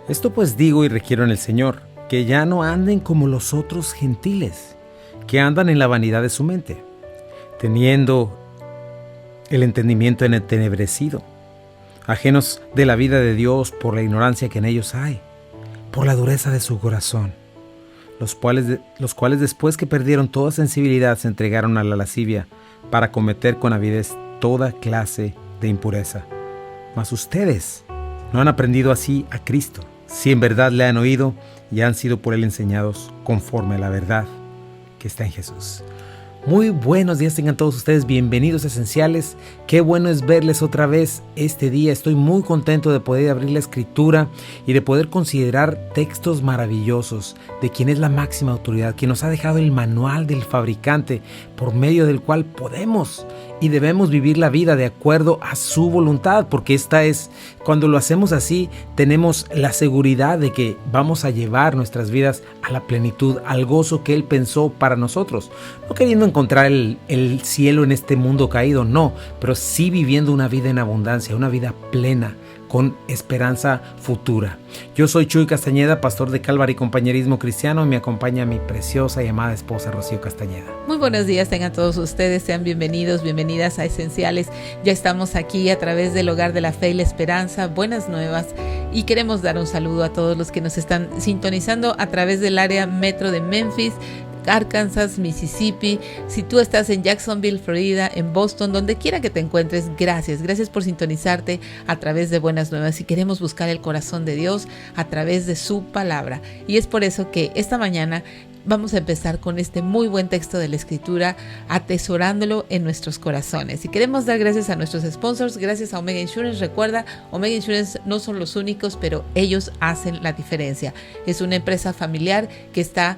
Esto pues digo y requiero en el Señor, que ya no anden como los otros gentiles, que andan en la vanidad de su mente, teniendo el entendimiento entenebrecido, ajenos de la vida de Dios por la ignorancia que en ellos hay, por la dureza de su corazón, los cuales después que perdieron toda sensibilidad se entregaron a la lascivia para cometer con avidez toda clase de impureza. Mas ustedes no han aprendido así a Cristo, si en verdad le han oído y han sido por él enseñados conforme a la verdad que está en Jesús. Muy buenos días tengan todos ustedes, bienvenidos a Esenciales. Qué bueno es verles otra vez este día. Estoy muy contento de poder abrir la Escritura y de poder considerar textos maravillosos de quien es la máxima autoridad, quien nos ha dejado el manual del fabricante por medio del cual podemos y debemos vivir la vida de acuerdo a su voluntad, porque esta es, cuando lo hacemos así, tenemos la seguridad de que vamos a llevar nuestras vidas a la plenitud, al gozo que Él pensó para nosotros, no queriendo encontrar el cielo en este mundo caído, no, pero sí viviendo una vida en abundancia, una vida plena, con esperanza futura. Yo soy Chuy Castañeda, pastor de Calvary Compañerismo Cristiano, y me acompaña mi preciosa y amada esposa Rocío Castañeda. Muy buenos días tengan todos ustedes, sean bienvenidos, bienvenidas a Esenciales. Ya estamos aquí a través del Hogar de la Fe y la Esperanza, buenas nuevas, y queremos dar un saludo a todos los que nos están sintonizando a través del área metro de Memphis, Arkansas, Mississippi. Si tú estás en Jacksonville, Florida, en Boston, donde quiera que te encuentres, gracias por sintonizarte a través de Buenas Nuevas. Y queremos buscar el corazón de Dios a través de su palabra. Y es por eso que esta mañana vamos a empezar con este muy buen texto de la Escritura, atesorándolo en nuestros corazones. Y queremos dar gracias a nuestros sponsors, gracias a Omega Insurance. Recuerda, Omega Insurance no son los únicos, pero ellos hacen la diferencia. Es una empresa familiar que está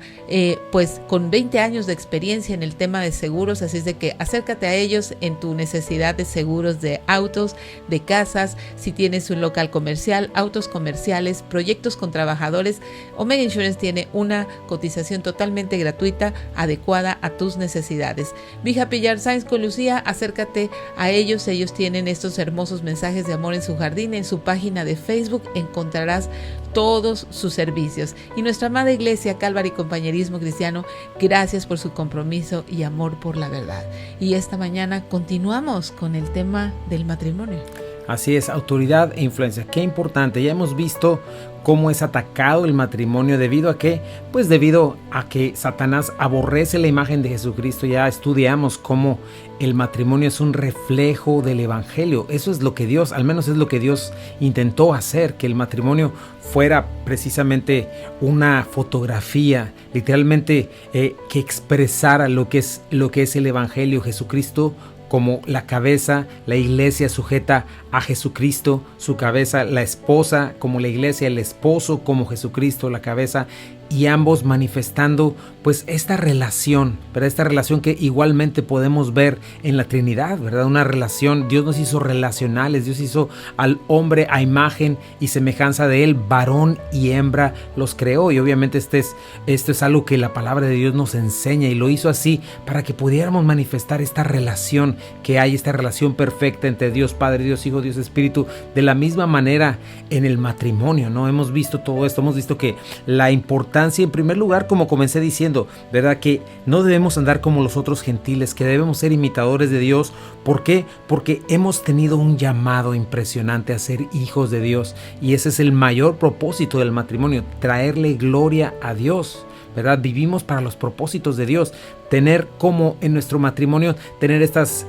pues con 20 años de experiencia en el tema de seguros, así es de que acércate a ellos en tu necesidad de seguros de autos, de casas, si tienes un local comercial, autos comerciales, proyectos con trabajadores. Omega Insurance tiene una cotización totalmente gratuita, adecuada a tus necesidades. Be Happy Yard Signs con Lucía, acércate a ellos. Ellos tienen estos hermosos mensajes de amor en su jardín. En su página de Facebook encontrarás todos sus servicios. Y nuestra amada iglesia Calvary Compañerismo Cristiano, gracias por su compromiso y amor por la verdad. Y esta mañana continuamos con el tema del matrimonio. Así es, autoridad e influencia. Qué importante. Ya hemos visto cómo es atacado el matrimonio. ¿Debido a qué? Pues debido a que Satanás aborrece la imagen de Jesucristo. Ya estudiamos cómo el matrimonio es un reflejo del evangelio. Eso es lo que Dios, al menos es lo que Dios intentó hacer, que el matrimonio fuera precisamente una fotografía, literalmente que expresara lo que es el evangelio. Jesucristo como la cabeza, la iglesia sujeta a Jesucristo, su cabeza, la esposa como la iglesia, el esposo como Jesucristo, la cabeza, y ambos manifestando pues esta relación, ¿verdad? Esta relación que igualmente podemos ver en la Trinidad, ¿verdad? Una relación, Dios nos hizo relacionales, Dios hizo al hombre a imagen y semejanza de él, varón y hembra los creó, y obviamente esto es algo que la palabra de Dios nos enseña, y lo hizo así para que pudiéramos manifestar esta relación que hay, esta relación perfecta entre Dios Padre, Dios Hijo, Dios Espíritu, de la misma manera en el matrimonio, ¿no? Hemos visto todo esto, hemos visto que la importancia, en primer lugar, como comencé diciendo, ¿verdad? Que no debemos andar como los otros gentiles, que debemos ser imitadores de Dios. ¿Por qué? Porque hemos tenido un llamado impresionante a ser hijos de Dios, y ese es el mayor propósito del matrimonio, traerle gloria a Dios, ¿verdad? Vivimos para los propósitos de Dios, tener como en nuestro matrimonio, tener estas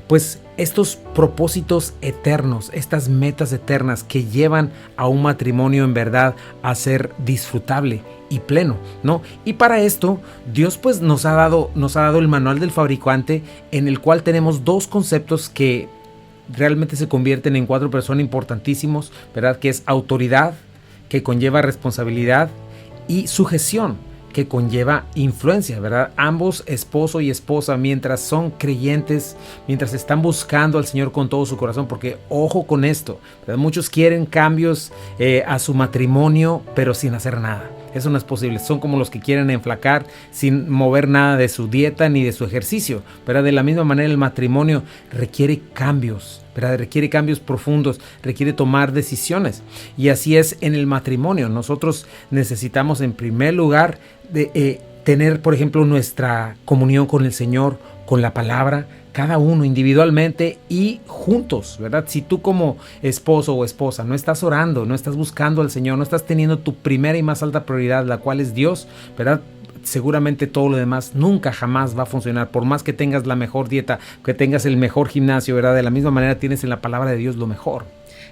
pues estos propósitos eternos, estas metas eternas que llevan a un matrimonio en verdad a ser disfrutable y pleno, ¿no? Y para esto Dios pues nos ha dado el manual del fabricante, en el cual tenemos dos conceptos que realmente se convierten en cuatro, pero son importantísimos, ¿verdad? Que es autoridad, que conlleva responsabilidad, y sujeción, que conlleva influencia, ¿verdad? Ambos, esposo y esposa, mientras son creyentes, mientras están buscando al Señor con todo su corazón, porque ojo con esto, ¿verdad? Muchos quieren cambios a su matrimonio, pero sin hacer nada. Eso no es posible. Son como los que quieren enflacar sin mover nada de su dieta ni de su ejercicio, ¿verdad? De la misma manera el matrimonio requiere cambios ¿verdad? Requiere cambios profundos, requiere tomar decisiones. Y así es en el matrimonio. Nosotros necesitamos en primer lugar tener, por ejemplo, nuestra comunión con el Señor, con la palabra, cada uno individualmente y juntos, ¿verdad? Si tú como esposo o esposa no estás orando, no estás buscando al Señor, no estás teniendo tu primera y más alta prioridad, la cual es Dios, ¿verdad? Seguramente todo lo demás nunca jamás va a funcionar. Por más que tengas la mejor dieta, que tengas el mejor gimnasio, ¿verdad? De la misma manera tienes en la palabra de Dios lo mejor.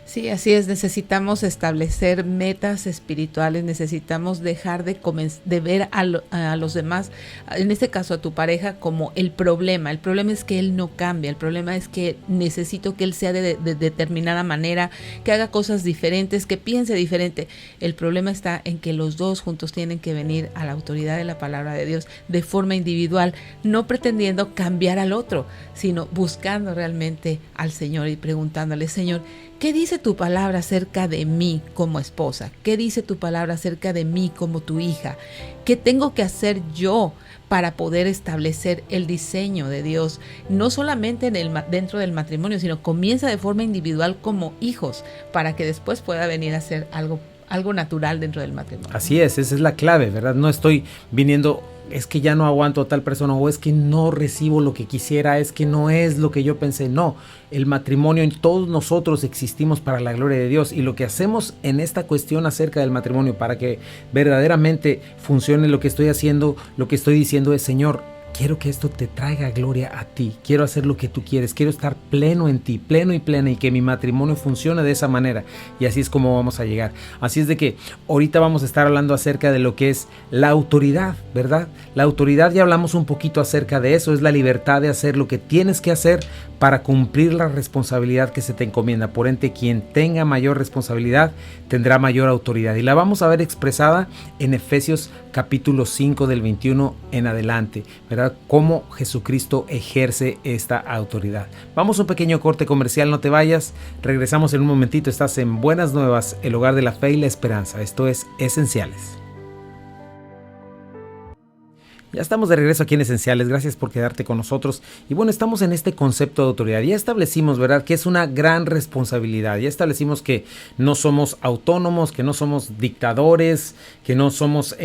Sí, así es. Necesitamos establecer metas espirituales, necesitamos dejar de ver a los demás, en este caso a tu pareja, como el problema. El problema es que él no cambia, el problema es que necesito que él sea de determinada manera, que haga cosas diferentes, que piense diferente. El problema está en que los dos juntos tienen que venir a la autoridad de la palabra de Dios de forma individual, no pretendiendo cambiar al otro, sino buscando realmente al Señor y preguntándole: Señor, ¿qué dice tu palabra acerca de mí como esposa? ¿Qué dice tu palabra acerca de mí como tu hija? ¿Qué tengo que hacer yo para poder establecer el diseño de Dios? No solamente dentro del matrimonio, sino comienza de forma individual como hijos, para que después pueda venir a ser algo natural dentro del matrimonio. Así es, esa es la clave, ¿verdad? No estoy viniendo, es que ya no aguanto a tal persona, o es que no recibo lo que quisiera, es que no es lo que yo pensé. No, el matrimonio, todos nosotros existimos para la gloria de Dios, y lo que hacemos en esta cuestión acerca del matrimonio para que verdaderamente funcione lo que estoy haciendo, lo que estoy diciendo es: Señor, quiero que esto te traiga gloria a ti, quiero hacer lo que tú quieres, quiero estar pleno en ti, pleno y plena, y que mi matrimonio funcione de esa manera, y así es como vamos a llegar. Así es de que ahorita vamos a estar hablando acerca de lo que es la autoridad, ¿verdad? La autoridad, ya hablamos un poquito acerca de eso, es la libertad de hacer lo que tienes que hacer para cumplir la responsabilidad que se te encomienda. Por ende, quien tenga mayor responsabilidad tendrá mayor autoridad, y la vamos a ver expresada en Efesios capítulo 5 del 21 en adelante, ¿verdad? Cómo Jesucristo ejerce esta autoridad. Vamos a un pequeño corte comercial, no te vayas, regresamos en un momentito. Estás en Buenas Nuevas, el hogar de la fe y la esperanza. Esto es Esenciales. Ya estamos de regreso aquí en Esenciales, gracias por quedarte con nosotros. Y bueno, estamos en este concepto de autoridad. Ya establecimos, ¿verdad?, que es una gran responsabilidad. Ya establecimos que no somos autónomos, que no somos dictadores, que no somos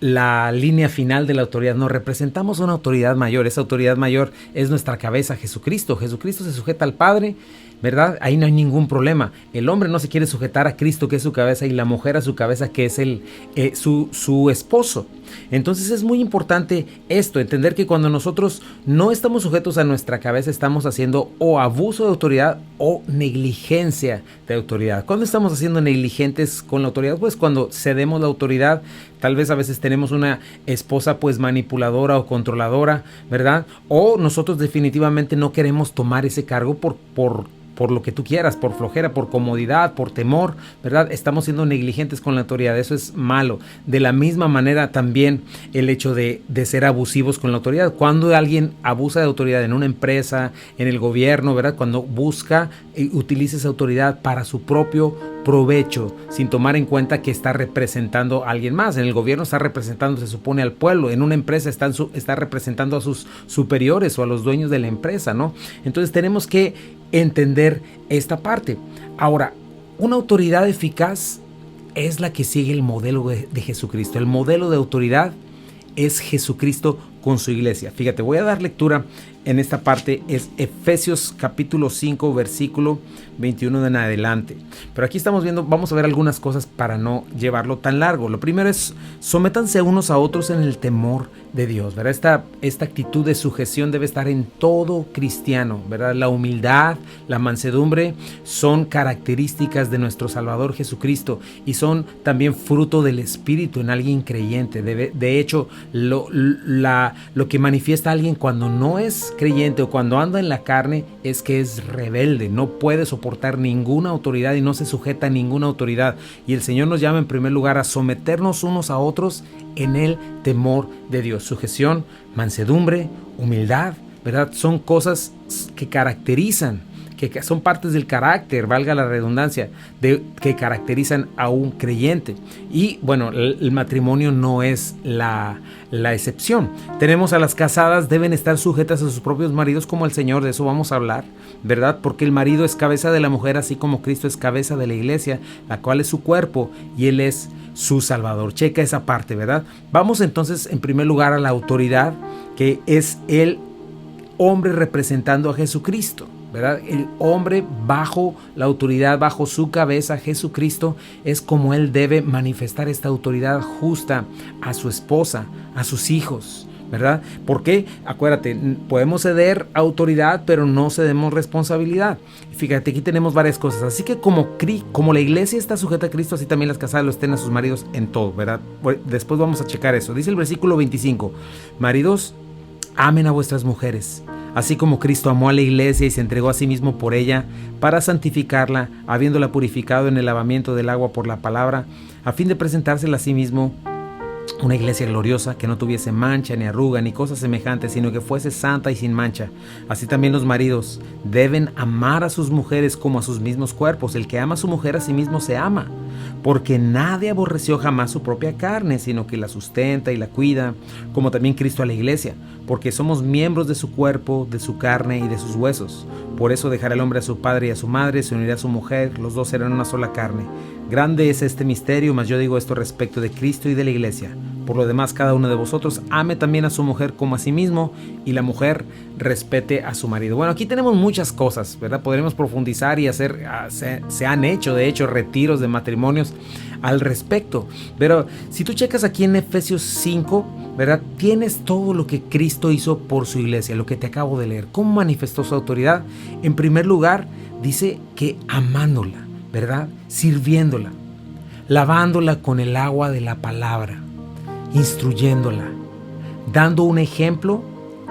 la línea final de la autoridad. No, representamos una autoridad mayor. Esa autoridad mayor es nuestra cabeza, Jesucristo. Jesucristo se sujeta al Padre, ¿verdad? Ahí no hay ningún problema. El hombre no se quiere sujetar a Cristo, que es su cabeza, y la mujer a su cabeza, que es su esposo. Entonces es muy importante esto, entender que cuando nosotros no estamos sujetos a nuestra cabeza, estamos haciendo o abuso de autoridad o negligencia de autoridad. ¿Cuándo estamos haciendo negligentes con la autoridad? Pues cuando cedemos la autoridad. Tal vez a veces tenemos una esposa pues manipuladora o controladora, ¿verdad? O nosotros definitivamente no queremos tomar ese cargo por lo que tú quieras, por flojera, por comodidad, por temor, ¿verdad? Estamos siendo negligentes con la autoridad, eso es malo. De la misma manera también el hecho de ser abusivos con la autoridad. Cuando alguien abusa de autoridad en una empresa, en el gobierno, ¿verdad? Cuando busca y utiliza esa autoridad para su propio provecho, sin tomar en cuenta que está representando a alguien más. En el gobierno está representando, se supone, al pueblo. En una empresa está representando a sus superiores o a los dueños de la empresa, ¿no? Entonces tenemos que entender esta parte. Ahora, una autoridad eficaz es la que sigue el modelo de Jesucristo. El modelo de autoridad es Jesucristo con su iglesia. Fíjate, voy a dar lectura en esta parte, es Efesios capítulo 5, versículo 21 en adelante. Pero aquí estamos viendo, vamos a ver algunas cosas para no llevarlo tan largo. Lo primero es: sométanse unos a otros en el temor de Dios, ¿verdad? Esta actitud de sujeción debe estar en todo cristiano, ¿verdad? La humildad, la mansedumbre son características de nuestro Salvador Jesucristo y son también fruto del Espíritu en alguien creyente. De hecho, lo que manifiesta a alguien cuando no es creyente o cuando anda en la carne es que es rebelde, no puede soportar ninguna autoridad y no se sujeta a ninguna autoridad. Y el Señor nos llama en primer lugar a someternos unos a otros en el temor de Dios. Sujeción, mansedumbre, humildad, ¿verdad? Son cosas que caracterizan que son partes del carácter, valga la redundancia, que caracterizan a un creyente. Y bueno, el matrimonio no es la excepción. Tenemos a las casadas, deben estar sujetas a sus propios maridos como al Señor, de eso vamos a hablar, ¿verdad? Porque el marido es cabeza de la mujer, así como Cristo es cabeza de la iglesia, la cual es su cuerpo y Él es su Salvador. Checa esa parte, ¿verdad? Vamos entonces en primer lugar a la autoridad, que es el hombre representando a Jesucristo, ¿verdad? El hombre bajo la autoridad, bajo su cabeza, Jesucristo, es como él debe manifestar esta autoridad justa a su esposa, a sus hijos, ¿verdad? Porque, acuérdate, podemos ceder autoridad, pero no cedemos responsabilidad. Fíjate, aquí tenemos varias cosas. Así que como la iglesia está sujeta a Cristo, así también las casadas lo estén a sus maridos en todo, ¿verdad? Después vamos a checar eso. Dice el versículo 25, maridos, amen a vuestras mujeres, así como Cristo amó a la iglesia y se entregó a sí mismo por ella, para santificarla, habiéndola purificado en el lavamiento del agua por la palabra, a fin de presentársela a sí mismo una iglesia gloriosa, que no tuviese mancha, ni arruga, ni cosa semejante, sino que fuese santa y sin mancha. Así también los maridos deben amar a sus mujeres como a sus mismos cuerpos. El que ama a su mujer a sí mismo se ama, porque nadie aborreció jamás su propia carne, sino que la sustenta y la cuida, como también Cristo a la iglesia, porque somos miembros de su cuerpo, de su carne y de sus huesos. Por eso dejará el hombre a su padre y a su madre, se unirá a su mujer, los dos serán una sola carne. Grande es este misterio, mas yo digo esto respecto de Cristo y de la iglesia. Por lo demás, cada uno de vosotros ame también a su mujer como a sí mismo, y la mujer respete a su marido. Bueno, aquí tenemos muchas cosas, ¿verdad? Podremos profundizar y se han hecho, de hecho, retiros de matrimonios al respecto. Pero si tú checas aquí en Efesios 5, ¿verdad? Tienes todo lo que Cristo hizo por su iglesia, lo que te acabo de leer. ¿Cómo manifestó su autoridad? En primer lugar, dice que amándola, ¿verdad? Sirviéndola, lavándola con el agua de la palabra, instruyéndola, dando un ejemplo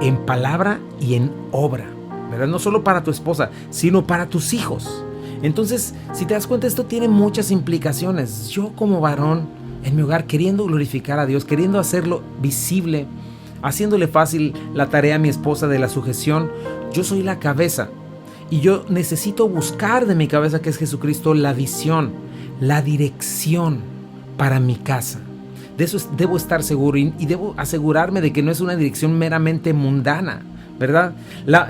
en palabra y en obra, ¿verdad? No solo para tu esposa, sino para tus hijos. Entonces, si te das cuenta, esto tiene muchas implicaciones. Yo como varón en mi hogar, queriendo glorificar a Dios, queriendo hacerlo visible, haciéndole fácil la tarea a mi esposa de la sujeción, yo soy la cabeza. Y yo necesito buscar de mi cabeza, que es Jesucristo, la visión, la dirección para mi casa. De eso debo estar seguro y debo asegurarme de que no es una dirección meramente mundana, ¿verdad?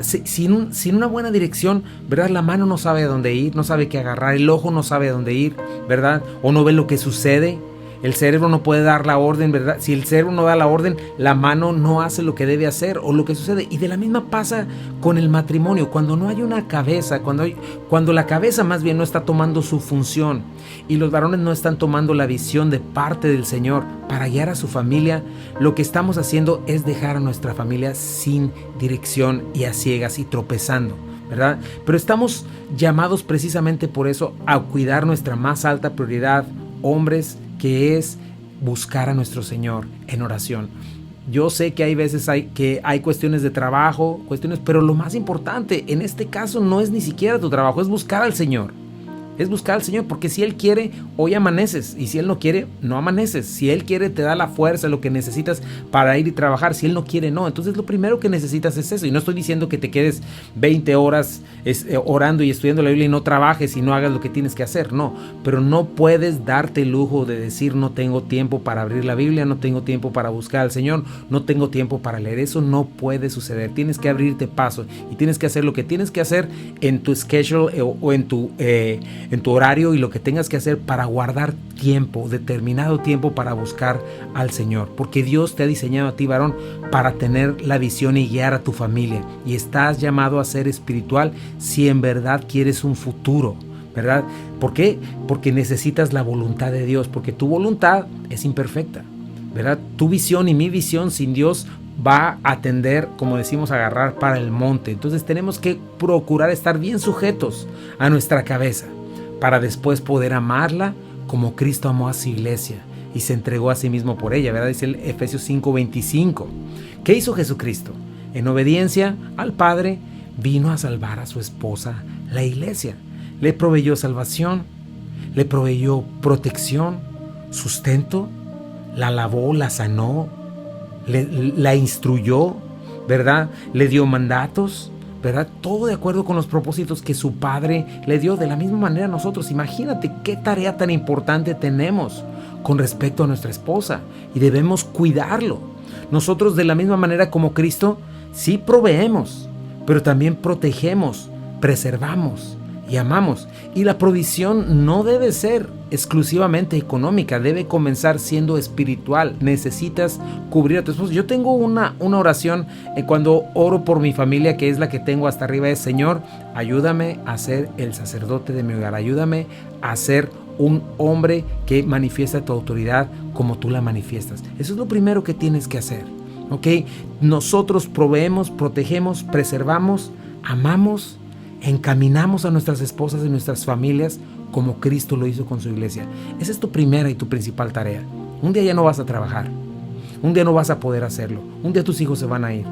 Sin una buena dirección, ¿verdad? La mano no sabe a dónde ir, no sabe qué agarrar, el ojo no sabe a dónde ir, ¿verdad? O no ve lo que sucede. El cerebro no puede dar la orden, ¿verdad? Si el cerebro no da la orden, la mano no hace lo que debe hacer o lo que sucede. Y de la misma pasa con el matrimonio. Cuando no hay una cabeza, cuando la cabeza más bien no está tomando su función y los varones no están tomando la visión de parte del Señor para guiar a su familia, lo que estamos haciendo es dejar a nuestra familia sin dirección y a ciegas y tropezando, ¿verdad? Pero estamos llamados precisamente por eso a cuidar nuestra más alta prioridad, hombres, que es buscar a nuestro Señor en oración. Yo sé que hay veces hay cuestiones de trabajo, pero lo más importante en este caso no es ni siquiera tu trabajo, es buscar al Señor. Es buscar al Señor, porque si Él quiere, hoy amaneces, y si Él no quiere, no amaneces. Si Él quiere, te da la fuerza, lo que necesitas para ir y trabajar. Si Él no quiere, no. Entonces lo primero que necesitas es eso. Y no estoy diciendo que te quedes 20 horas orando y estudiando la Biblia y no trabajes y no hagas lo que tienes que hacer. No, pero no puedes darte el lujo de decir: no tengo tiempo para abrir la Biblia, no tengo tiempo para buscar al Señor, no tengo tiempo para leer. Eso no puede suceder. Tienes que abrirte paso y tienes que hacer lo que tienes que hacer en tu schedule o en tu horario, y lo que tengas que hacer para guardar tiempo, determinado tiempo para buscar al Señor, porque Dios te ha diseñado a ti, varón, para tener la visión y guiar a tu familia, y estás llamado a ser espiritual si en verdad quieres un futuro, ¿verdad? ¿Por qué? Porque necesitas la voluntad de Dios, porque tu voluntad es imperfecta, ¿verdad? Tu visión y mi visión sin Dios va a tender, como decimos, a agarrar para el monte. Entonces tenemos que procurar estar bien sujetos a nuestra cabeza, para después poder amarla como Cristo amó a su iglesia y se entregó a sí mismo por ella, ¿verdad? Dice el Efesios 5:25. ¿Qué hizo Jesucristo? En obediencia al Padre, vino a salvar a su esposa, la iglesia. Le proveyó salvación, le proveyó protección, sustento, la lavó, la sanó, la instruyó, ¿verdad? Le dio mandatos, ¿verdad? Todo de acuerdo con los propósitos que su Padre le dio. De la misma manera nosotros, imagínate qué tarea tan importante tenemos con respecto a nuestra esposa y debemos cuidarlo. Nosotros de la misma manera como Cristo, sí proveemos, pero también protegemos, preservamos y amamos. Y la provisión no debe ser exclusivamente económica, debe comenzar siendo espiritual. Necesitas cubrir a tu esposo. Yo tengo una oración cuando oro por mi familia, que es la que tengo hasta arriba, es: Señor, ayúdame a ser el sacerdote de mi hogar, ayúdame a ser un hombre que manifiesta tu autoridad como tú la manifiestas. Eso es lo primero que tienes que hacer, ¿ok? Nosotros proveemos, protegemos, preservamos, amamos, encaminamos a nuestras esposas y nuestras familias como Cristo lo hizo con su iglesia. Esa es tu primera y tu principal tarea. Un día ya no vas a trabajar, un día no vas a poder hacerlo, un día tus hijos se van a ir,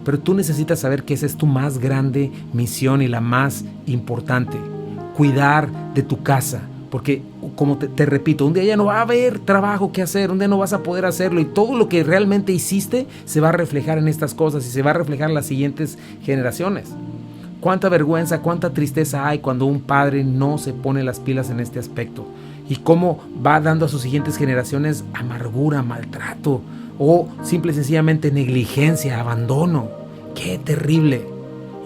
pero tú necesitas saber que esa es tu más grande misión y la más importante: cuidar de tu casa. Porque, como te repito, un día ya no va a haber trabajo que hacer, un día no vas a poder hacerlo, y todo lo que realmente hiciste se va a reflejar en estas cosas y se va a reflejar en las siguientes generaciones. Cuánta vergüenza, cuánta tristeza hay cuando un padre no se pone las pilas en este aspecto, y cómo va dando a sus siguientes generaciones amargura, maltrato o simple y sencillamente negligencia, abandono. ¡Qué terrible!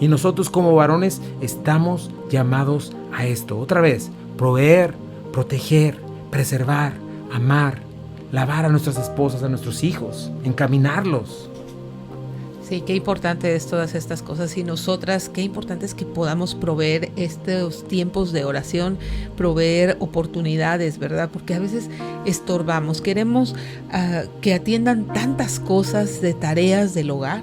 Y nosotros como varones estamos llamados a esto. Otra vez: proveer, proteger, preservar, amar, lavar a nuestras esposas, a nuestros hijos, encaminarlos. Sí, qué importante es todas estas cosas, y nosotras qué importante es que podamos proveer estos tiempos de oración, proveer oportunidades, ¿verdad? Porque a veces estorbamos, queremos que atiendan tantas cosas de tareas del hogar,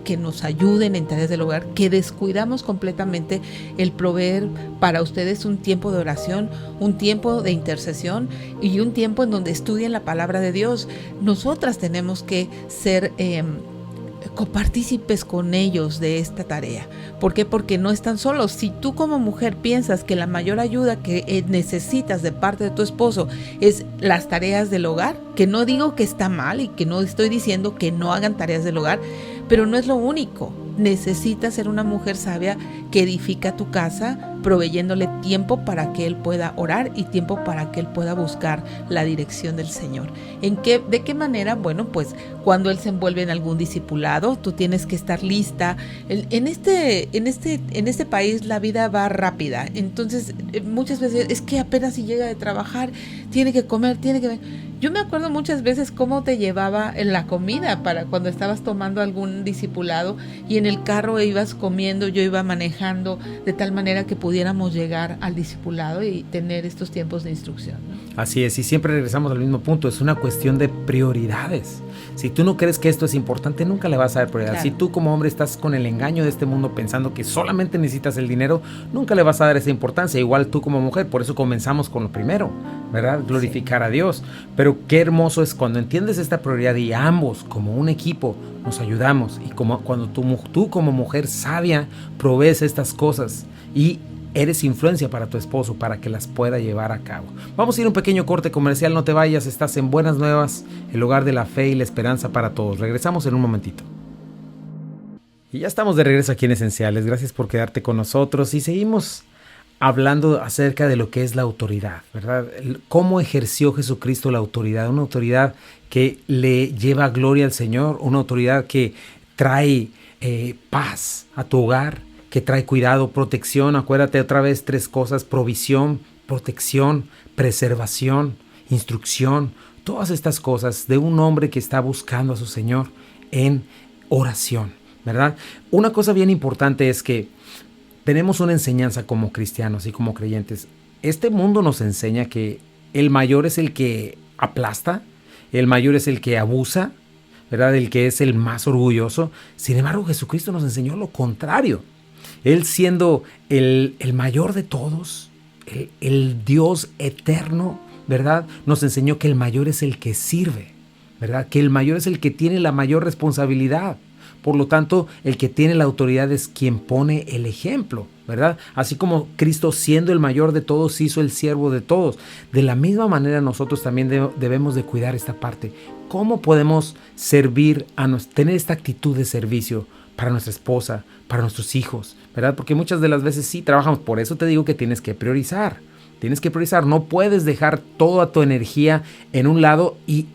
que nos ayuden en tareas del hogar, que descuidamos completamente el proveer para ustedes un tiempo de oración, un tiempo de intercesión y un tiempo en donde estudien la palabra de Dios. Nosotras tenemos que ser copartícipes con ellos de esta tarea. ¿Por qué? Porque no están solos. Si tú como mujer piensas que la mayor ayuda que necesitas de parte de tu esposo es las tareas del hogar, que no digo que está mal y que no estoy diciendo que no hagan tareas del hogar, pero no es lo único. Necesitas ser una mujer sabia que edifica tu casa, proveyéndole tiempo para que él pueda orar y tiempo para que él pueda buscar la dirección del Señor. ¿De qué manera? Bueno, pues cuando él se envuelve en algún discipulado, tú tienes que estar lista. En este país la vida va rápida, entonces muchas veces es que apenas si llega de trabajar, tiene que comer, Yo me acuerdo muchas veces cómo te llevaba en la comida para cuando estabas tomando algún discipulado, y en el carro ibas comiendo, yo iba manejando, de tal manera que pudiéramos llegar al discipulado y tener estos tiempos de instrucción, ¿no? Así es, y siempre regresamos al mismo punto: es una cuestión de prioridades. Si tú no crees que esto es importante, nunca le vas a dar prioridad. Claro. Si tú como hombre estás con el engaño de este mundo pensando que solamente necesitas el dinero, nunca le vas a dar esa importancia. Igual tú como mujer, por eso comenzamos con lo primero, ¿verdad? Glorificar a Dios. Pero qué hermoso es cuando entiendes esta prioridad y ambos como un equipo nos ayudamos, y cuando tú como mujer sabia provees estas cosas y eres influencia para tu esposo para que las pueda llevar a cabo. Vamos a ir a un pequeño corte comercial, no te vayas, estás en Buenas Nuevas, el hogar de la fe y la esperanza para todos. Regresamos en un momentito. Y ya estamos de regreso aquí en Esenciales. Gracias por quedarte con nosotros y seguimos hablando acerca de lo que es la autoridad, ¿verdad? Cómo ejerció Jesucristo la autoridad, una autoridad que le lleva gloria al Señor, una autoridad que trae paz a tu hogar, que trae cuidado, protección. Acuérdate otra vez 3 cosas: provisión, protección, preservación, instrucción. Todas estas cosas de un hombre que está buscando a su Señor en oración, ¿verdad? Una cosa bien importante es que tenemos una enseñanza como cristianos y como creyentes. Este mundo nos enseña que el mayor es el que aplasta, el mayor es el que abusa, ¿verdad? El que es el más orgulloso. Sin embargo, Jesucristo nos enseñó lo contrario. Él, siendo el mayor de todos, el Dios eterno, ¿verdad? Nos enseñó que el mayor es el que sirve, ¿verdad? Que el mayor es el que tiene la mayor responsabilidad. Por lo tanto, el que tiene la autoridad es quien pone el ejemplo, ¿verdad? Así como Cristo, siendo el mayor de todos, se hizo el siervo de todos. De la misma manera, nosotros también debemos de cuidar esta parte. ¿Cómo podemos servir tener esta actitud de servicio? para nuestra esposa, para nuestros hijos, ¿verdad? Porque muchas de las veces sí trabajamos, por eso te digo que tienes que priorizar, no puedes dejar toda tu energía en un lado y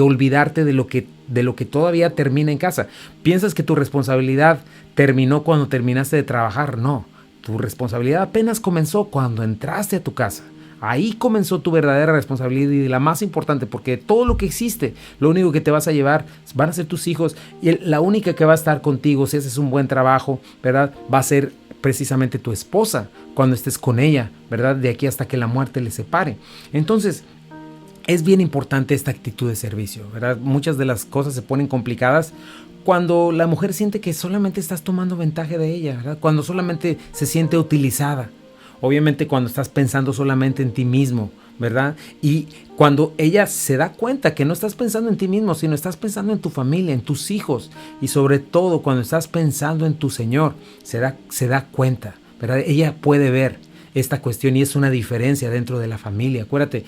olvidarte de lo que todavía termina en casa. ¿Piensas que tu responsabilidad terminó cuando terminaste de trabajar? No, tu responsabilidad apenas comenzó cuando entraste a tu casa. Ahí comenzó tu verdadera responsabilidad y la más importante, porque todo lo que existe, lo único que te vas a llevar van a ser tus hijos y la única que va a estar contigo si haces un buen trabajo, ¿verdad? Va a ser precisamente tu esposa cuando estés con ella, ¿verdad? De aquí hasta que la muerte les separe. Entonces, es bien importante esta actitud de servicio, ¿verdad? Muchas de las cosas se ponen complicadas cuando la mujer siente que solamente estás tomando ventaja de ella, ¿verdad? Cuando solamente se siente utilizada. Obviamente cuando estás pensando solamente en ti mismo, ¿verdad? Y cuando ella se da cuenta que no estás pensando en ti mismo, sino estás pensando en tu familia, en tus hijos y sobre todo cuando estás pensando en tu Señor, se da cuenta, ¿verdad? Ella puede ver esta cuestión y es una diferencia dentro de la familia. Acuérdate,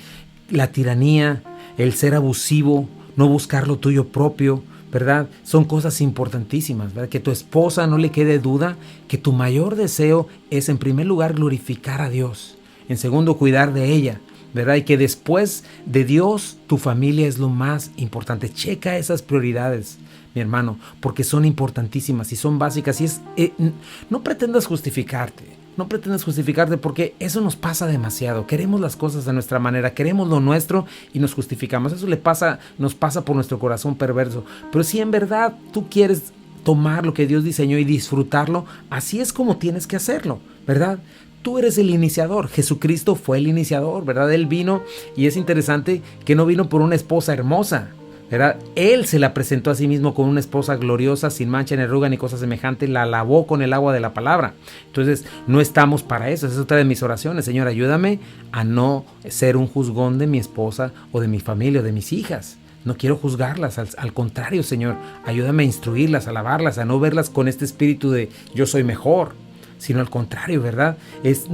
la tiranía, el ser abusivo, no buscar lo tuyo propio, ¿verdad? Son cosas importantísimas, ¿verdad? Que tu esposa no le quede duda que tu mayor deseo es en primer lugar glorificar a Dios, en segundo cuidar de ella, ¿verdad? Y que después de Dios tu familia es lo más importante. Checa esas prioridades, mi hermano, porque son importantísimas y son básicas y no pretendas justificarte. No pretendas justificarte porque eso nos pasa demasiado. Queremos las cosas a nuestra manera, queremos lo nuestro y nos justificamos. Eso nos pasa por nuestro corazón perverso. Pero si en verdad tú quieres tomar lo que Dios diseñó y disfrutarlo, así es como tienes que hacerlo, ¿verdad? Tú eres el iniciador. Jesucristo fue el iniciador, ¿verdad? Él vino y es interesante que no vino por una esposa hermosa, ¿verdad? Él se la presentó a sí mismo con una esposa gloriosa, sin mancha ni arruga ni cosa semejante, la lavó con el agua de la palabra. Entonces no estamos para eso. Esa es otra de mis oraciones. Señor, ayúdame a no ser un juzgón de mi esposa o de mi familia o de mis hijas. No quiero juzgarlas, al contrario, Señor, ayúdame a instruirlas, a alabarlas, a no verlas con este espíritu de yo soy mejor, sino al contrario, ¿verdad? Es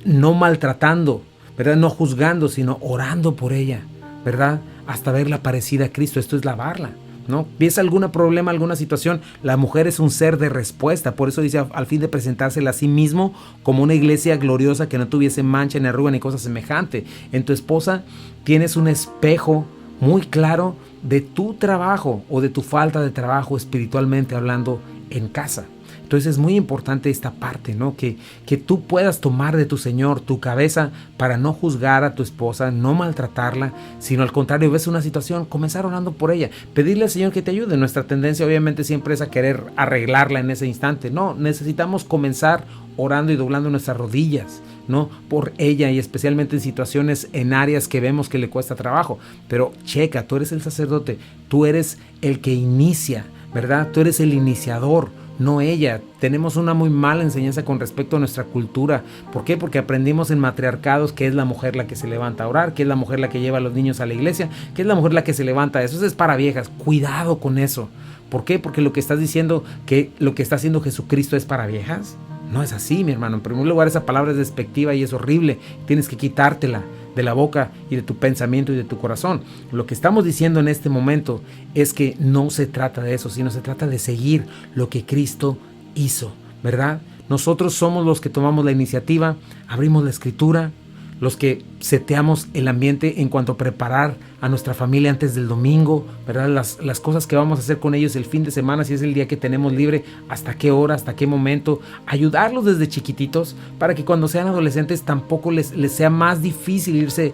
no maltratando, ¿verdad? No juzgando, sino orando por ella, ¿verdad? Hasta verla parecida a Cristo. Esto es lavarla, ¿no? ¿Ves algún problema, alguna situación? La mujer es un ser de respuesta. Por eso dice, al fin de presentársela a sí mismo como una iglesia gloriosa que no tuviese mancha, ni arruga, ni cosa semejante. En tu esposa tienes un espejo muy claro de tu trabajo o de tu falta de trabajo espiritualmente hablando en casa. Entonces es muy importante esta parte, ¿no? Que tú puedas tomar de tu Señor tu cabeza para no juzgar a tu esposa, no maltratarla, sino al contrario, ves una situación, comenzar orando por ella, pedirle al Señor que te ayude. Nuestra tendencia obviamente siempre es a querer arreglarla en ese instante. No, necesitamos comenzar orando y doblando nuestras rodillas, ¿no? Por ella y especialmente en situaciones, en áreas que vemos que le cuesta trabajo. Pero checa, tú eres el sacerdote, tú eres el que inicia, ¿verdad? Tú eres el iniciador, no ella. Tenemos una muy mala enseñanza con respecto a nuestra cultura. ¿Por qué? Porque aprendimos en matriarcados que es la mujer la que se levanta a orar, que es la mujer la que lleva a los niños a la iglesia, que es la mujer la que se levanta. Eso es para viejas. Cuidado con eso. ¿Por qué? Porque lo que estás diciendo que lo que está haciendo Jesucristo es para viejas. No es así, mi hermano. En primer lugar, esa palabra es despectiva y es horrible. Tienes que quitártela de la boca y de tu pensamiento y de tu corazón. Lo que estamos diciendo en este momento es que no se trata de eso, sino se trata de seguir lo que Cristo hizo, ¿verdad? Nosotros somos los que tomamos la iniciativa, abrimos la escritura, los que seteamos el ambiente en cuanto a preparar a nuestra familia antes del domingo, ¿verdad? Las cosas que vamos a hacer con ellos el fin de semana, si es el día que tenemos libre, hasta qué hora, hasta qué momento, ayudarlos desde chiquititos para que cuando sean adolescentes tampoco les sea más difícil irse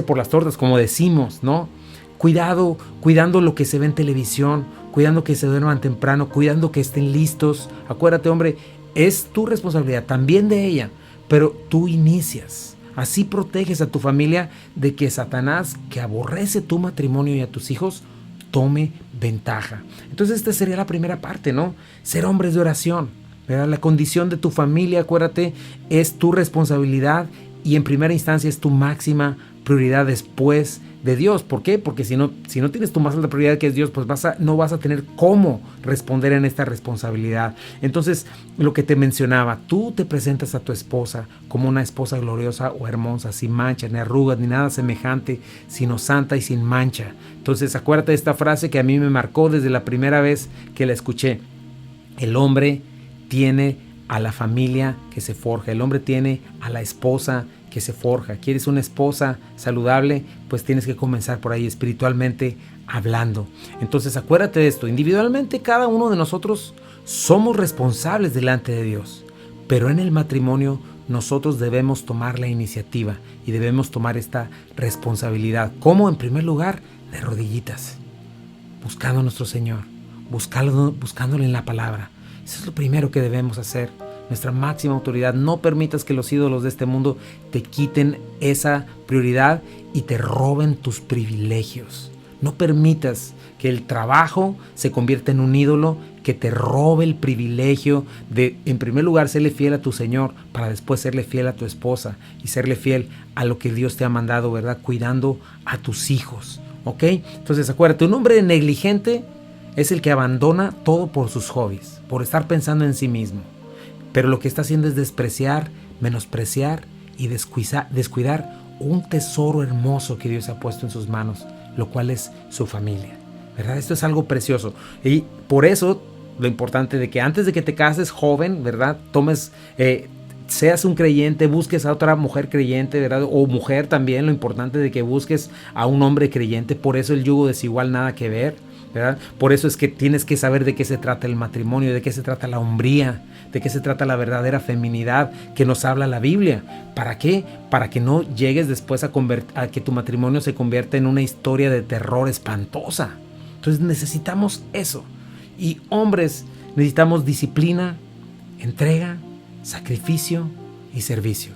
por las tortas, como decimos, ¿no? Cuidando lo que se ve en televisión, cuidando que se duerman temprano, cuidando que estén listos. Acuérdate, hombre, es tu responsabilidad, también de ella, pero tú inicias. Así proteges a tu familia de que Satanás, que aborrece tu matrimonio y a tus hijos, tome ventaja. Entonces esta sería la primera parte, ¿no? Ser hombres de oración, ¿verdad? La condición de tu familia, acuérdate, es tu responsabilidad y en primera instancia es tu máxima prioridad después de Dios. ¿Por qué? Porque si no tienes tu más alta prioridad que es Dios, pues no vas a tener cómo responder en esta responsabilidad. Entonces, lo que te mencionaba, tú te presentas a tu esposa como una esposa gloriosa o hermosa, sin mancha, ni arrugas, ni nada semejante, sino santa y sin mancha. Entonces, acuérdate de esta frase que a mí me marcó desde la primera vez que la escuché. El hombre tiene a la familia que se forja, el hombre tiene a la esposa que se forja. ¿Quieres una esposa saludable? Pues tienes que comenzar por ahí, espiritualmente hablando. Entonces acuérdate de esto, individualmente cada uno de nosotros somos responsables delante de Dios, pero en el matrimonio nosotros debemos tomar la iniciativa y debemos tomar esta responsabilidad. ¿Cómo? En primer lugar, de rodillitas, buscando a nuestro Señor, buscándole en la palabra. Eso es lo primero que debemos hacer. Nuestra máxima autoridad. No permitas que los ídolos de este mundo te quiten esa prioridad y te roben tus privilegios. No permitas que el trabajo se convierta en un ídolo que te robe el privilegio de, en primer lugar, serle fiel a tu Señor, para después serle fiel a tu esposa y serle fiel a lo que Dios te ha mandado, ¿verdad? Cuidando a tus hijos, ¿ok? Entonces acuérdate, un hombre negligente es el que abandona todo por sus hobbies, por estar pensando en sí mismo. Pero lo que está haciendo es despreciar, menospreciar y descuidar un tesoro hermoso que Dios ha puesto en sus manos, lo cual es su familia, ¿verdad? Esto es algo precioso. Y por eso lo importante de que antes de que te cases, joven, ¿verdad? Seas un creyente, busques a otra mujer creyente, ¿verdad? O mujer también, lo importante de que busques a un hombre creyente. Por eso el yugo desigual nada que ver, ¿verdad? Por eso es que tienes que saber de qué se trata el matrimonio, de qué se trata la hombría, de qué se trata la verdadera feminidad que nos habla la Biblia. ¿Para qué? Para que no llegues después a que tu matrimonio se convierta en una historia de terror espantosa. Entonces necesitamos eso. Y hombres, necesitamos disciplina, entrega, sacrificio y servicio.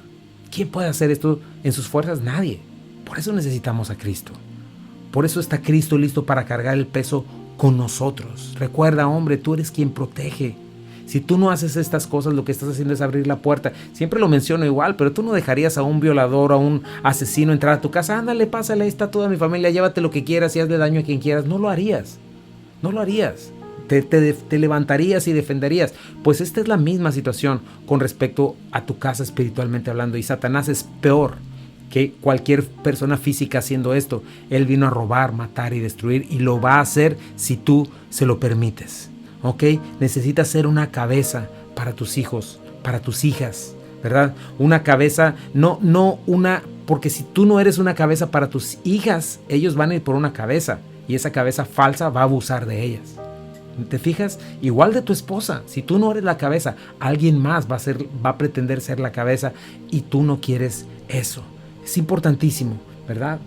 ¿Quién puede hacer esto en sus fuerzas? Nadie. Por eso necesitamos a Cristo. Por eso está Cristo listo para cargar el peso con nosotros. Recuerda, hombre, tú eres quien protege. Si tú no haces estas cosas, lo que estás haciendo es abrir la puerta. Siempre lo menciono igual, pero tú no dejarías a un violador o a un asesino entrar a tu casa. Ándale, pásale, ahí está toda mi familia, llévate lo que quieras y hazle daño a quien quieras. No lo harías. No lo harías. Te levantarías y defenderías. Pues esta es la misma situación con respecto a tu casa espiritualmente hablando. Y Satanás es peor que cualquier persona física haciendo esto. Él vino a robar, matar y destruir, y lo va a hacer si tú se lo permites. ¿Ok? Necesitas ser una cabeza para tus hijos, para tus hijas, ¿verdad? Una cabeza, porque si tú no eres una cabeza para tus hijas, ellos van a ir por una cabeza, y esa cabeza falsa va a abusar de ellas. ¿Te fijas? Igual de tu esposa. Si tú no eres la cabeza, alguien más va a pretender ser la cabeza, y tú no quieres eso. Es importantísimo, ¿verdad?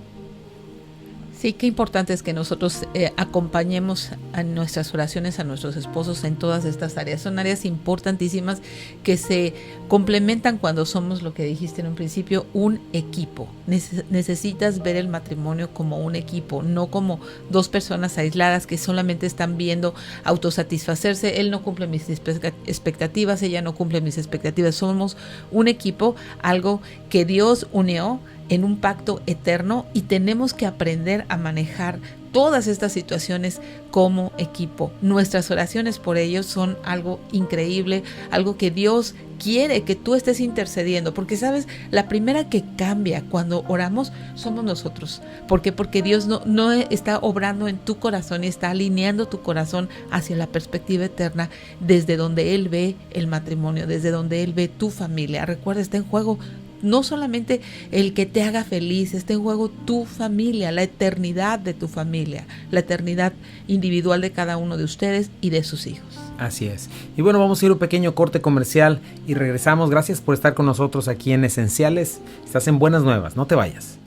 Sí, qué importante es que nosotros acompañemos a nuestras oraciones a nuestros esposos en todas estas áreas. Son áreas importantísimas que se complementan cuando somos, lo que dijiste en un principio, un equipo. Necesitas ver el matrimonio como un equipo, no como dos personas aisladas que solamente están viendo autosatisfacerse. Él no cumple mis expectativas, ella no cumple mis expectativas. Somos un equipo, algo que Dios unió en un pacto eterno, y tenemos que aprender a manejar todas estas situaciones como equipo. Nuestras oraciones por ellos son algo increíble, algo que Dios quiere que tú estés intercediendo, porque sabes, la primera que cambia cuando oramos somos nosotros. ¿Por qué? Porque Dios no está obrando en tu corazón y está alineando tu corazón hacia la perspectiva eterna, desde donde Él ve el matrimonio, desde donde Él ve tu familia. Recuerda, está en juego no solamente el que te haga feliz, está en juego tu familia, la eternidad de tu familia, la eternidad individual de cada uno de ustedes y de sus hijos. Así es. Y bueno, vamos a ir a un pequeño corte comercial y regresamos. Gracias por estar con nosotros aquí en Esenciales. Estás en Buenas Nuevas, no te vayas.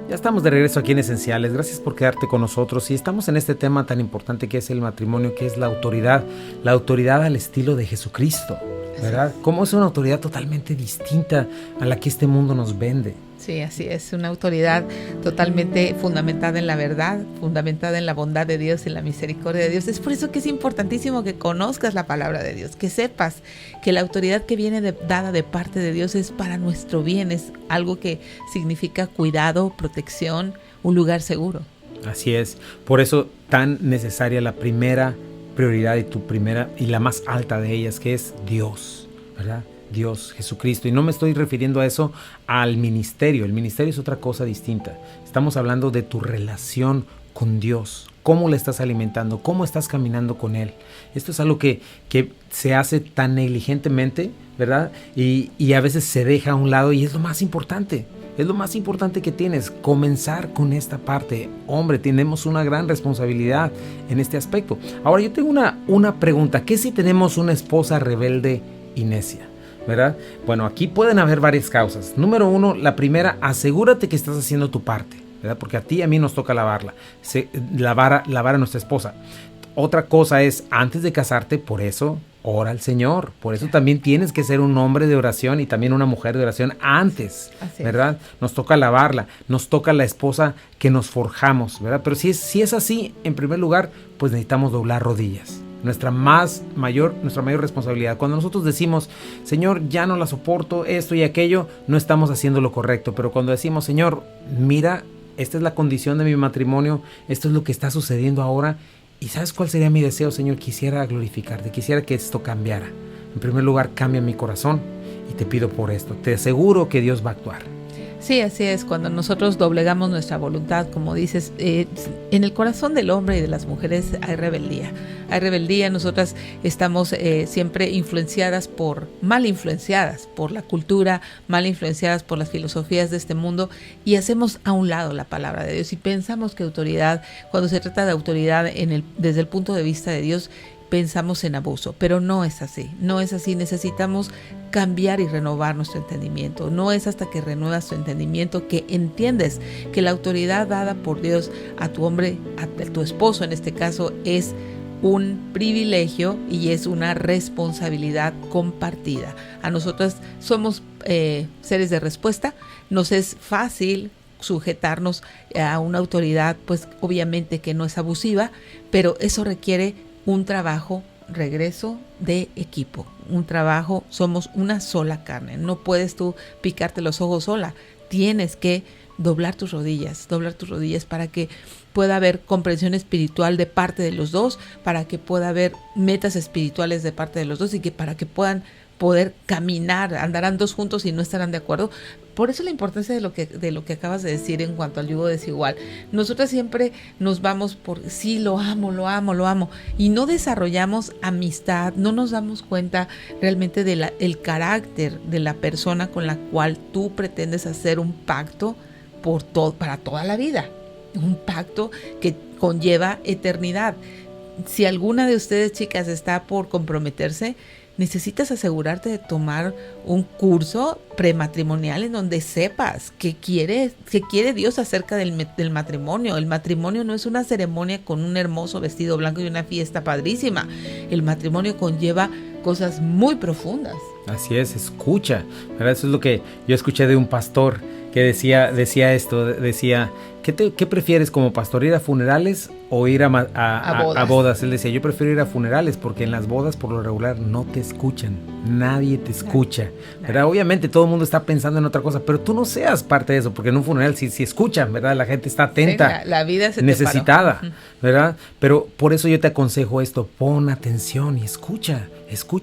Ya estamos de regreso aquí en Esenciales. Gracias por quedarte con nosotros. Y estamos en este tema tan importante que es el matrimonio, que es la autoridad al estilo de Jesucristo, ¿verdad? Cómo es una autoridad totalmente distinta a la que este mundo nos vende. Sí, así es, una autoridad totalmente fundamentada en la verdad, fundamentada en la bondad de Dios, en la misericordia de Dios. Es por eso que es importantísimo que conozcas la palabra de Dios, que sepas que la autoridad que viene dada de parte de Dios es para nuestro bien, es algo que significa cuidado, protección, un lugar seguro. Así es, por eso tan necesaria la primera prioridad y la más alta de ellas, que es Dios, ¿verdad? Dios, Jesucristo. Y no me estoy refiriendo a eso, al ministerio. El ministerio es otra cosa distinta. Estamos hablando de tu relación con Dios. ¿Cómo le estás alimentando? ¿Cómo estás caminando con Él? Esto es algo que se hace tan negligentemente, ¿verdad? Y a veces se deja a un lado y es lo más importante. Es lo más importante que tienes, comenzar con esta parte. Hombre, tenemos una gran responsabilidad en este aspecto. Ahora yo tengo una pregunta. ¿Qué si tenemos una esposa rebelde y necia? ¿Verdad? Bueno, aquí pueden haber varias causas. Número 1, la primera, asegúrate que estás haciendo tu parte, ¿verdad? Porque a ti y a mí nos toca lavar a nuestra esposa. Otra cosa es, antes de casarte, por eso, ora al Señor. Por eso también tienes que ser un hombre de oración y también una mujer de oración antes, ¿verdad? Nos toca lavarla, nos toca la esposa que nos forjamos, ¿verdad? Pero si es así, en primer lugar, pues necesitamos doblar rodillas. Nuestra mayor responsabilidad. Cuando nosotros decimos, Señor, ya no la soporto, esto y aquello, no estamos haciendo lo correcto. Pero cuando decimos, Señor, mira, esta es la condición de mi matrimonio, esto es lo que está sucediendo ahora, ¿y sabes cuál sería mi deseo, Señor? Quisiera glorificarte, quisiera que esto cambiara. En primer lugar, cambia mi corazón y te pido por esto. Te aseguro que Dios va a actuar. Sí, así es. Cuando nosotros doblegamos nuestra voluntad, como dices, en el corazón del hombre y de las mujeres hay rebeldía. Hay rebeldía. Nosotras estamos siempre mal influenciadas por la cultura, mal influenciadas por las filosofías de este mundo y hacemos a un lado la palabra de Dios y pensamos que autoridad, cuando se trata de autoridad desde el punto de vista de Dios, pensamos en abuso, pero no es así, necesitamos cambiar y renovar nuestro entendimiento. No es hasta que renuevas tu entendimiento que entiendes que la autoridad dada por Dios a tu hombre, a tu esposo en este caso, es un privilegio y es una responsabilidad compartida. A nosotras somos seres de respuesta, nos es fácil sujetarnos a una autoridad, pues obviamente que no es abusiva, pero eso requiere un trabajo, regreso, de equipo. Un trabajo, somos una sola carne. No puedes tú picarte los ojos sola. Tienes que doblar tus rodillas para que pueda haber comprensión espiritual de parte de los dos, para que pueda haber metas espirituales de parte de los dos y que para que puedan poder caminar, andarán dos juntos y no estarán de acuerdo. Por eso la importancia de lo que acabas de decir en cuanto al yugo desigual. Nosotras siempre nos vamos por, sí, lo amo, y no desarrollamos amistad, no nos damos cuenta realmente del carácter de la persona con la cual tú pretendes hacer un pacto para toda la vida, un pacto que conlleva eternidad. Si alguna de ustedes, chicas, está por comprometerse, necesitas asegurarte de tomar un curso prematrimonial en donde sepas qué quiere Dios acerca del matrimonio. El matrimonio no es una ceremonia con un hermoso vestido blanco y una fiesta padrísima. El matrimonio conlleva cosas muy profundas. Así es, escucha, ¿verdad? Eso es lo que yo escuché de un pastor que decía esto, ¿qué prefieres como pastor, ir a funerales o ir a bodas? Él decía, yo prefiero ir a funerales porque en las bodas por lo regular no te escuchan, nadie te escucha, ¿verdad? Obviamente todo el mundo está pensando en otra cosa, pero tú no seas parte de eso, porque en un funeral sí escuchan, ¿verdad? La gente está atenta, la vida se necesitada, ¿verdad? Pero por eso yo te aconsejo esto, pon atención y escucha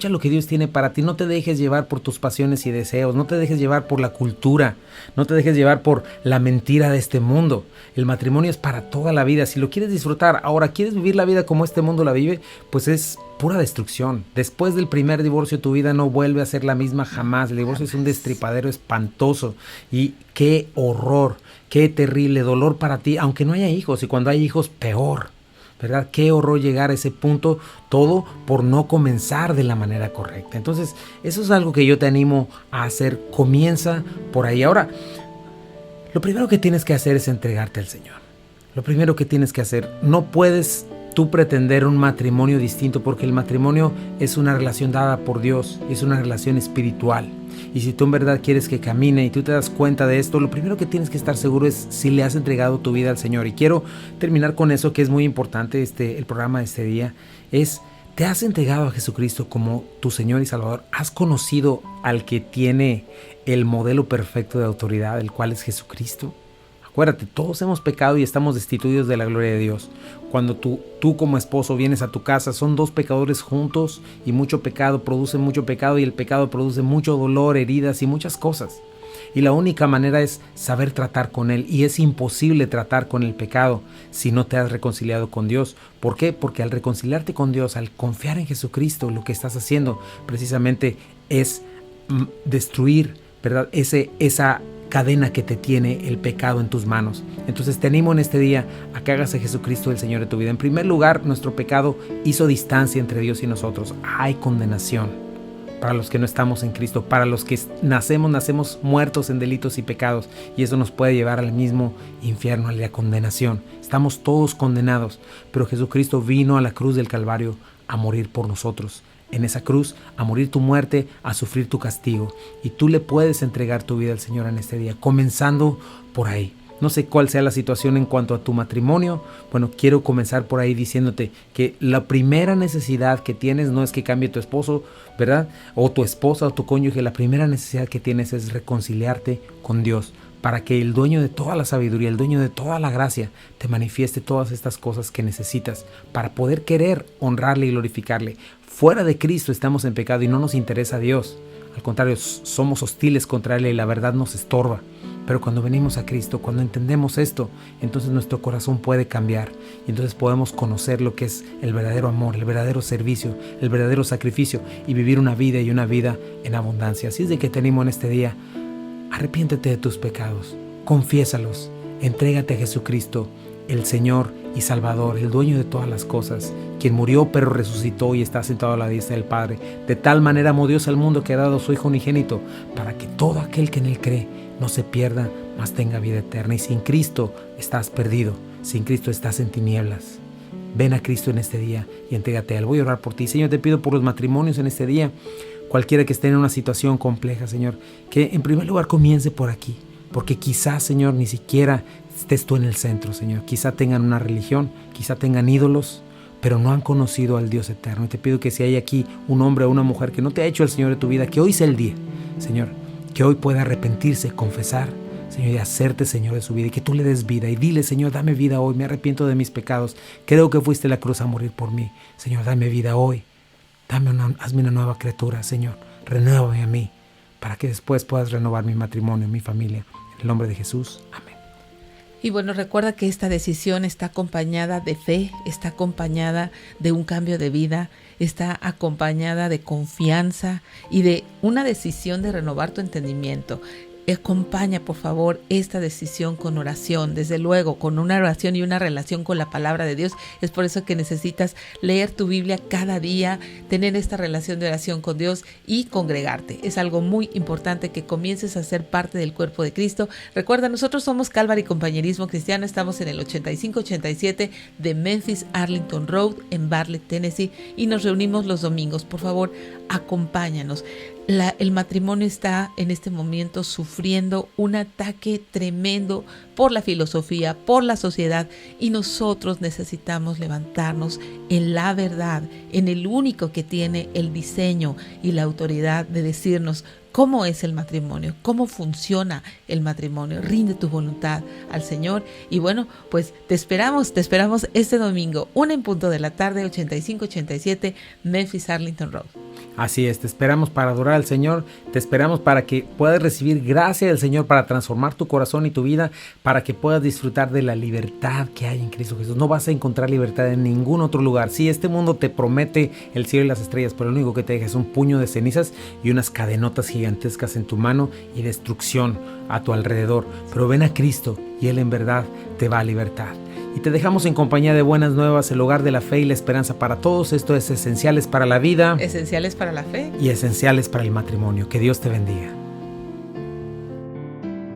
lo que Dios tiene para ti. No te dejes llevar por tus pasiones y deseos, no te dejes llevar por la cultura, no te dejes llevar por la mentira de este mundo. El matrimonio es para toda la vida. Si lo quieres disfrutar, ahora quieres vivir la vida como este mundo la vive, pues es pura destrucción. Después del primer divorcio tu vida no vuelve a ser la misma jamás. El divorcio es un destripadero espantoso y qué horror, qué terrible dolor para ti, aunque no haya hijos, y cuando hay hijos peor, ¿verdad? Qué horror llegar a ese punto, todo por no comenzar de la manera correcta. Entonces, eso es algo que yo te animo a hacer. Comienza por ahí. Ahora, lo primero que tienes que hacer es entregarte al Señor. Lo primero que tienes que hacer, no puedes tú pretender un matrimonio distinto, porque el matrimonio es una relación dada por Dios, es una relación espiritual. Y si tú en verdad quieres que camine y tú te das cuenta de esto, lo primero que tienes que estar seguro es si le has entregado tu vida al Señor. Y quiero terminar con eso que es muy importante, el programa de este día, es: ¿te has entregado a Jesucristo como tu Señor y Salvador? ¿Has conocido al que tiene el modelo perfecto de autoridad, el cual es Jesucristo? Acuérdate, todos hemos pecado y estamos destituidos de la gloria de Dios. Cuando tú como esposo vienes a tu casa, son dos pecadores juntos y mucho pecado produce mucho pecado y el pecado produce mucho dolor, heridas y muchas cosas. y la única manera es saber tratar con él, y es imposible tratar con el pecado si no te has reconciliado con Dios. ¿Por qué? Porque al reconciliarte con Dios, al confiar en Jesucristo, lo que estás haciendo precisamente es destruir, ¿verdad?, esa cadena que te tiene el pecado en tus manos. Entonces te animo en este día a que hagas a Jesucristo el Señor de tu vida. En primer lugar, nuestro pecado hizo distancia entre Dios y nosotros. Hay condenación para los que no estamos en Cristo. Para los que nacemos muertos en delitos y pecados, y eso nos puede llevar al mismo infierno, a la condenación. Estamos todos condenados, pero Jesucristo vino a la cruz del Calvario a morir por nosotros. En esa cruz, a morir tu muerte, a sufrir tu castigo. Y tú le puedes entregar tu vida al Señor en este día, comenzando por ahí. No sé cuál sea la situación en cuanto a tu matrimonio. Bueno, quiero comenzar por ahí diciéndote que la primera necesidad que tienes no es que cambie tu esposo, ¿verdad?, o tu esposa o tu cónyuge. La primera necesidad que tienes es reconciliarte con Dios, para que el dueño de toda la sabiduría, el dueño de toda la gracia, te manifieste todas estas cosas que necesitas para poder querer honrarle y glorificarle. Fuera de Cristo estamos en pecado y no nos interesa a Dios. Al contrario, somos hostiles contra Él y la verdad nos estorba. Pero cuando venimos a Cristo, cuando entendemos esto, entonces nuestro corazón puede cambiar. Y entonces podemos conocer lo que es el verdadero amor, el verdadero servicio, el verdadero sacrificio, y vivir una vida en abundancia. Así es de que te animo en este día. Arrepiéntete de tus pecados, confiésalos, entrégate a Jesucristo, el Señor y Salvador, el dueño de todas las cosas, quien murió pero resucitó y está sentado a la diestra del Padre. De tal manera amó Dios al mundo que ha dado a su Hijo unigénito, para que todo aquel que en Él cree no se pierda, mas tenga vida eterna. Y sin Cristo estás perdido, sin Cristo estás en tinieblas. Ven a Cristo en este día y entrégate a Él. Voy a orar por ti. Señor, te pido por los matrimonios en este día. Cualquiera que esté en una situación compleja, Señor, que en primer lugar comience por aquí, porque quizás, Señor, ni siquiera estés tú en el centro, Señor. Quizá tengan una religión, quizá tengan ídolos, pero no han conocido al Dios eterno. Y te pido que si hay aquí un hombre o una mujer que no te ha hecho el Señor de tu vida, que hoy sea el día, Señor, que hoy pueda arrepentirse, confesar, Señor, y hacerte Señor de su vida, y que tú le des vida y dile: Señor, dame vida hoy, me arrepiento de mis pecados, creo que fuiste a la cruz a morir por mí, Señor, dame vida hoy. Hazme una nueva criatura, Señor. Renuévame a mí, para que después puedas renovar mi matrimonio, mi familia. En el nombre de Jesús. Amén. Y bueno, recuerda que esta decisión está acompañada de fe, está acompañada de un cambio de vida, está acompañada de confianza y de una decisión de renovar tu entendimiento. Acompaña, por favor, esta decisión con oración, desde luego, con una oración y una relación con la palabra de Dios. Es por eso que necesitas leer tu Biblia cada día, tener esta relación de oración con Dios y congregarte. Es algo muy importante que comiences a ser parte del cuerpo de Cristo. Recuerda, nosotros somos Calvary Compañerismo Cristiano, estamos en el 8587 de Memphis Arlington Road en Bartlett, Tennessee, y nos reunimos los domingos. Por favor, acompáñanos. El matrimonio está en este momento sufriendo un ataque tremendo por la filosofía, por la sociedad, y nosotros necesitamos levantarnos en la verdad, en el único que tiene el diseño y la autoridad de decirnos cómo es el matrimonio, cómo funciona el matrimonio. Rinde tu voluntad al Señor y bueno, pues te esperamos este domingo, 1:00 p.m, 8587 Memphis Arlington Road. Así es, te esperamos para adorar al Señor, te esperamos para que puedas recibir gracia del Señor para transformar tu corazón y tu vida, para que puedas disfrutar de la libertad que hay en Cristo Jesús. No vas a encontrar libertad en ningún otro lugar. Sí, este mundo te promete el cielo y las estrellas, pero lo único que te deja es un puño de cenizas y unas cadenotas gigantescas en tu mano y destrucción a tu alrededor. Pero ven a Cristo y Él en verdad te va a libertar. Y te dejamos en compañía de Buenas Nuevas, el hogar de la fe y la esperanza para todos. Esto es Esenciales para la Vida, Esenciales para la Fe y Esenciales para el Matrimonio. Que Dios te bendiga.